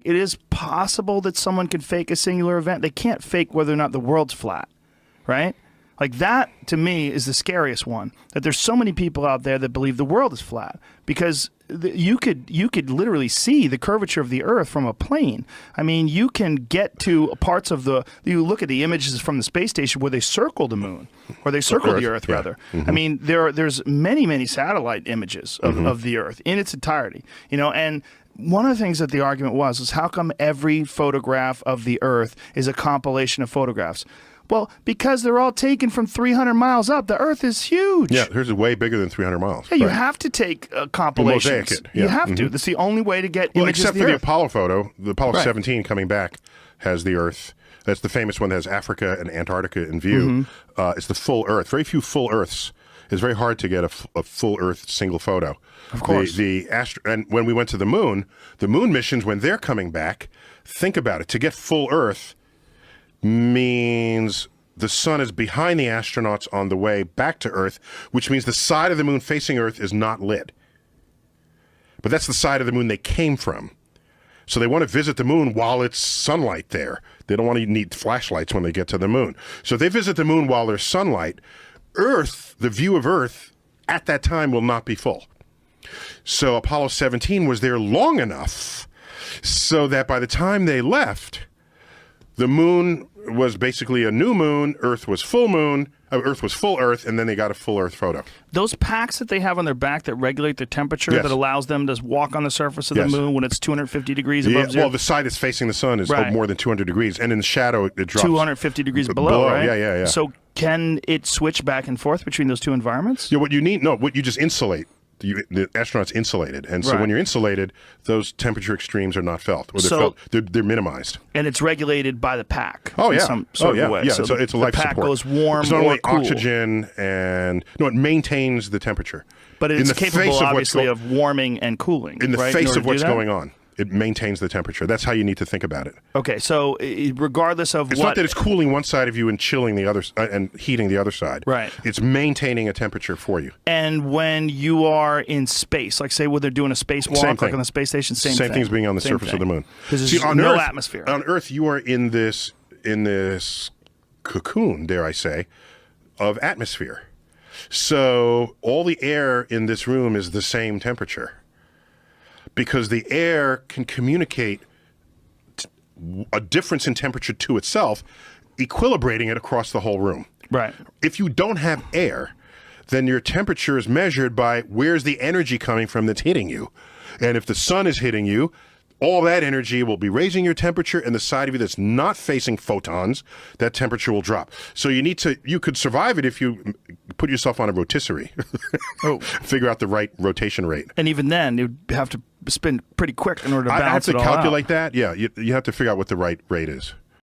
it is possible that someone could fake a singular event. They can't fake whether or not the world's flat, right? Like that, to me, is the scariest one. That there's so many people out there that believe the world is flat because you could literally see the curvature of the Earth from a plane. I mean, you can get to parts of you look at the images from the space station where they circle the moon, or they circle the Earth, rather. I mean, there's many satellite images of the Earth in its entirety, you know, and one of the things that the argument was how come every photograph of the Earth is a compilation of photographs? Well, because they're all taken from 300 miles up. The Earth is huge. Yeah, here's way bigger than 300 miles. Yeah, you have to take compilations. Mosaic it. Yeah. You have to. That's the only way to get images except of the for the Earth. Apollo photo. The Apollo 17 coming back has the Earth. That's the famous one that has Africa and Antarctica in view. It's the full Earth. Very few full Earths. It's very hard to get a full Earth single photo. Of course. And when we went to the moon missions, when they're coming back, think about it. To get full Earth means the sun is behind the astronauts on the way back to Earth, which means the side of the moon facing Earth is not lit. But that's the side of the moon they came from. So they want to visit the moon while it's sunlight there. They don't want to need flashlights when they get to the moon. So if they visit the moon while there's sunlight, Earth, the view of Earth at that time will not be full. So Apollo 17 was there long enough so that by the time they left, the moon was basically a new moon, Earth was full moon, Earth was full Earth, and then they got a full Earth photo. Those packs that they have on their back that regulate the temperature, that allows them to walk on the surface of the moon when it's 250 degrees above zero? Well, the side that's facing the sun is more than 200 degrees, and in the shadow it drops. 250 degrees below, right? Yeah. So can it switch back and forth between those two environments? Yeah, what you just insulate. The astronaut's insulated, and so when you're insulated, those temperature extremes are not felt, or they're minimized. And it's regulated by the pack. Oh yeah, in some sort of way. Yeah, so it's a life support. The pack support. goes warm it's not or only cool. oxygen and it maintains the temperature. But it's capable, obviously, of warming and cooling. In the face of what's going on. It maintains the temperature. That's how you need to think about it. Okay, so regardless of it's not that it's cooling one side of you and chilling the other and heating the other side. Right. It's maintaining a temperature for you. And when you are in space, like say when they're doing a spacewalk, like on the space station, same thing. Same thing as being on the surface of the moon. Because there's no atmosphere. On Earth, you are in this cocoon, dare I say, of atmosphere. So all the air in this room is the same temperature. Because the air can communicate a difference in temperature to itself, equilibrating it across the whole room. Right. If you don't have air, then your temperature is measured by where's the energy coming from that's hitting you. And if the sun is hitting you, all that energy will be raising your temperature, and the side of you that's not facing photons, that temperature will drop. So you could survive it if you put yourself on a rotisserie. Figure out the right rotation rate. And even then, you'd have to spin pretty quick in order to balance it all out. I have to calculate that. Yeah, you have to figure out what the right rate is.